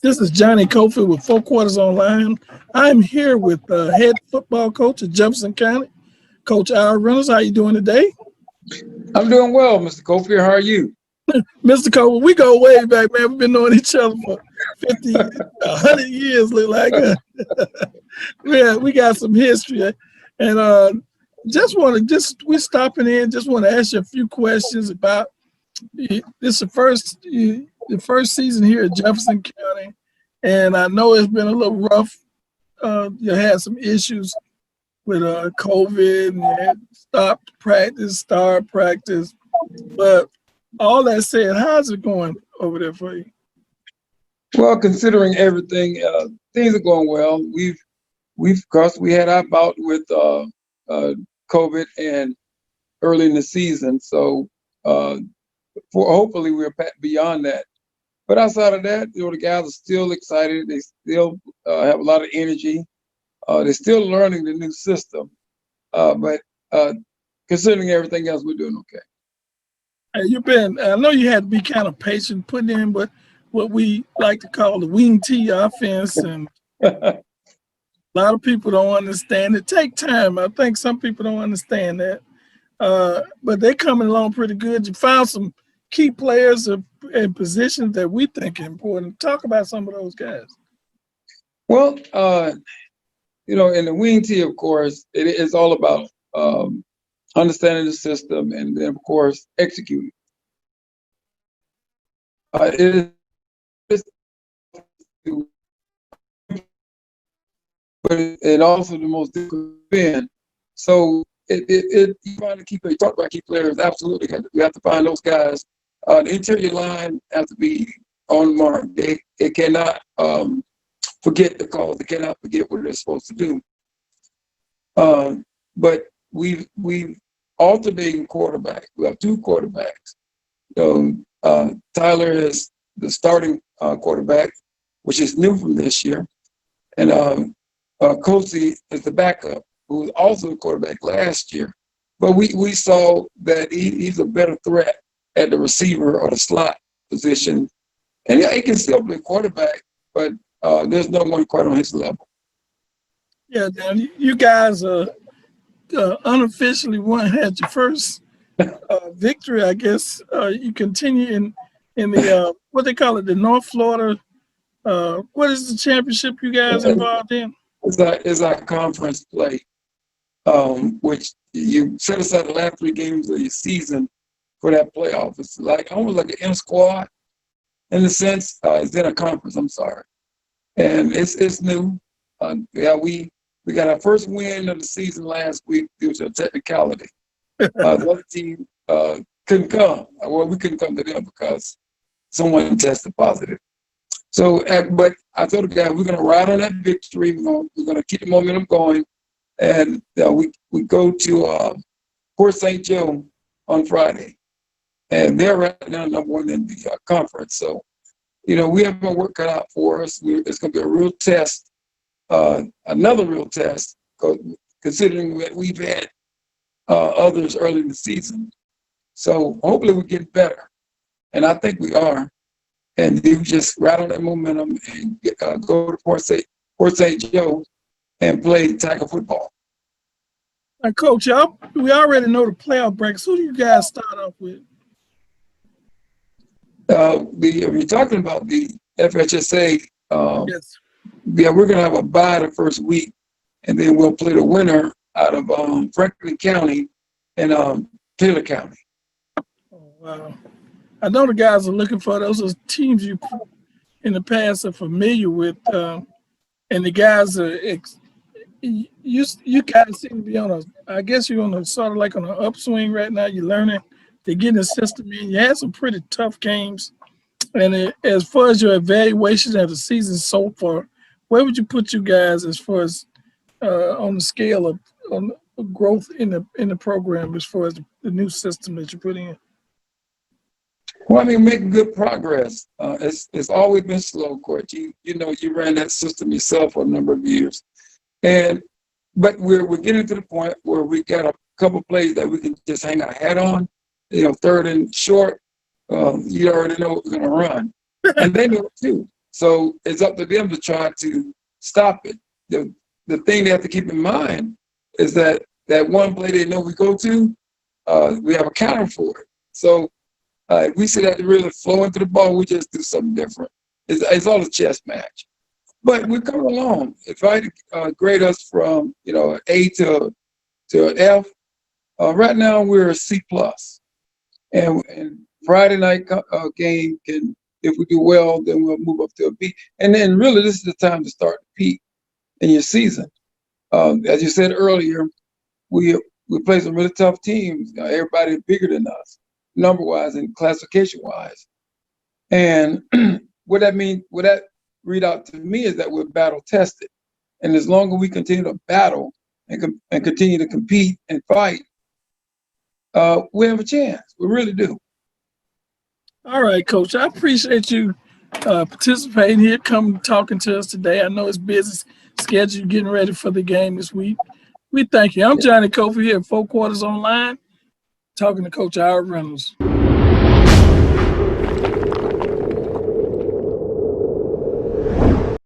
This is Johnny Cofield with Four Quarters Online. I'm here with head football coach of Jefferson County, Coach Ira Reynolds. How you doing today? I'm doing well, Mr. Cofield. How are you? Mr. Cofield, we go way back, man. We've been knowing each other for 50, 100 years, look like. We got some history. And we're stopping in, just want to ask you a few questions about this the first season here at Jefferson County. And I know it's been a little rough. You had some issues with COVID and you had stopped practice, start practice. But all that said, how's it going over there for you? Well, considering everything, things are going well. Of course, we had our bout with COVID and early in the season. So hopefully we're beyond that. But outside of that, the guys are still excited. They still have a lot of energy. They're still learning the new system. But considering everything else, we're doing okay. I know you had to be kind of patient putting in what we like to call the wing T offense. And a lot of people don't understand it. Take time. I think some people don't understand that. But they're coming along pretty good. You found some key players in positions that we think are important. Talk about some of those guys. Well, in the wing T, of course, it's all about understanding the system and then, of course, executing. But it also the most difficult thing. So you trying to talk about key players. Absolutely, we have to find those guys. The interior line has to be on mark. They cannot forget the calls. They cannot forget what they're supposed to do. But we've alternating quarterback. We have two quarterbacks. So Tyler is the starting quarterback, which is new from this year, and Kosi is the backup, who was also a quarterback last year. But we saw that he's a better threat at the receiver or the slot position. And yeah, he can still play quarterback, but there's no one quite on his level. Yeah, Dan, you guys unofficially had your first victory, I guess. You continue in the, what they call it, the North Florida. What is the championship you guys involved in? It's our conference play, which you set aside the last 3 games of your season for that playoff. It's almost like an M squad in the sense. It's in a conference. I'm sorry, and it's new. We got our first win of the season last week due to a technicality. The other team couldn't come. Well, we couldn't come to them because someone tested positive. So, but I told the guys we're going to ride on that victory. We're going to keep the momentum going, and we go to Port St. Joe on Friday, and they're right now number 1 in the conference. So, we have our work cut out for us. It's going to be a real test, another real test, considering that we've had others early in the season. So hopefully we get better, and I think we are. And you just ride on that momentum and go to Port St. Joe and play tackle football. Now, Coach, we already know the playoff brackets. Who do you guys start off with? You're talking about the FHSA. Yes. Yeah, we're going to have a bye the first week, and then we'll play the winner out of Franklin County and Taylor County. Oh, wow. I know the guys are looking for those are teams you in the past are familiar with, and the guys are you guys seem to be I guess you're on a sort of like on an upswing right now. You're learning, they're getting the system in. You had some pretty tough games, and as far as your evaluation of the season so far, where would you put you guys as far as on the scale of growth in the program as far as the new system that you're putting in? Well, making good progress. It's always been slow, Court. You ran that system yourself for a number of years, but we're getting to the point where we got a couple plays that we can just hang our hat on. 3rd and short, you already know what we're going to run, and they know it too. So it's up to them to try to stop it. The thing they have to keep in mind is that one play they know we go to, we have a counter for it. So if we see that they really flow into the ball, we just do something different. It's all a chess match. But we're coming along. If I grade us from A to an F, right now we're a C plus. And Friday night game can, if we do well, then we'll move up to a B. And then really this is the time to start to peak in your season. As you said earlier, we play some really tough teams. Everybody bigger than us, number-wise and classification-wise. And what that read out to me is that we're battle-tested. And as long as we continue to battle and continue to compete and fight, we have a chance. We really do. All right, Coach. I appreciate you participating here, talking to us today. I know it's busy schedule, getting ready for the game this week. We thank you. I'm Johnny Kofi here at 4 Quarters Online, talking to Coach Ira Reynolds.